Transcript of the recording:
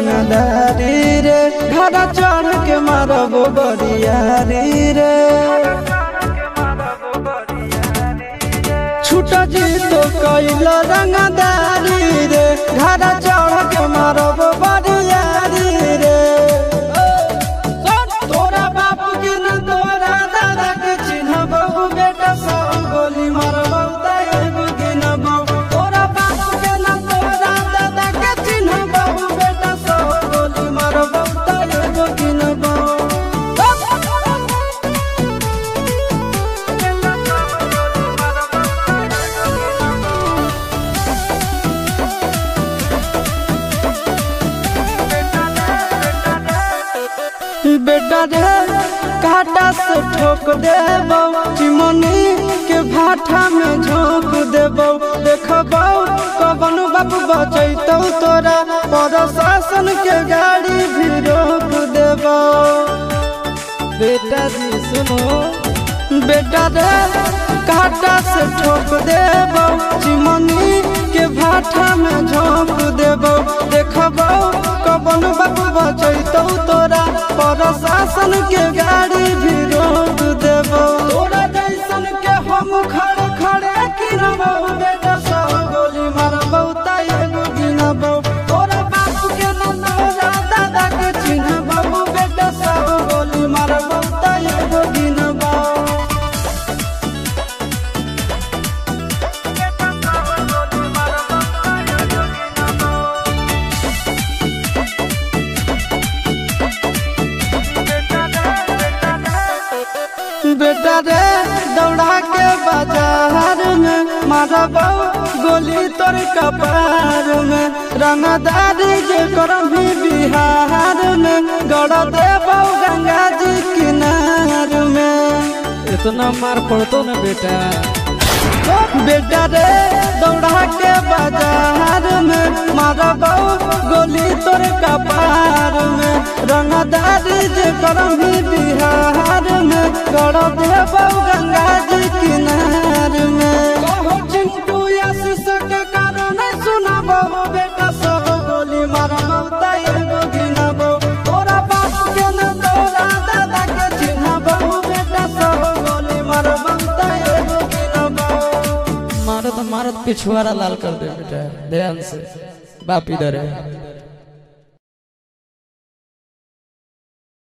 रंगदारी रे घर चढ़ के मारब बरियारी रे छूट जी तो कैल रंगदारी रे घर चढ़ के मारब बरियारी रे तोरा बाप के न तोरा दादा के चिन्हबो बेटा सब गोली मारबो एगो गिनबो तोरा बाप के न तोरा दादा के चिन्हबो बेटा सब गोली मारबो एगो गिनबो बेटा रे काटा से ठोक देबो चिमनी के भाटा में झोंक देबो देखबो कवन बाप बचैतौ तोरा प्रशासन के गाड़ी भी रोक देबो बेटा जी सुनो बेटा रे काटा से ठोक देबो चिमनी के भाटा में झोंक देबो देखबो कवन बाप बचैतौ तोरा प्रशासन के गाड़ी भी रोक देबो तोरा जैसन के हम खड़े खड़े गिनबो बेटा सब गोली मारबो एगो गिनबो तोरा बाप के न तोरा दादा के चिन्हबो बेटा सब गोली मारबो एगो गिनबो बेटा रे दौड़ा के बाजार में मारबो गोली तोर कपार में रंगदारी जे करम भी बिहार में गड़ देबो गंगा जी किनार में इतना मार पड़तो न बेटा बेटा रे दौड़ा के बाजार में मारबो गोली तोर कपार में रंगदारी जे करम भी बिहार में गड़ देबो गंगा जी किनार में चिंटू आशीष के कारण सुनबो बेटा सब गोली मारबो एगो गिनबो तोरा बाप के न तोरा दादा के चिन्हबो बेटा सब गोली मारबो एगो गिनबो मारत मारत पिछुआरा लाल कर दे बेटा ध्यान से बाप इधर है।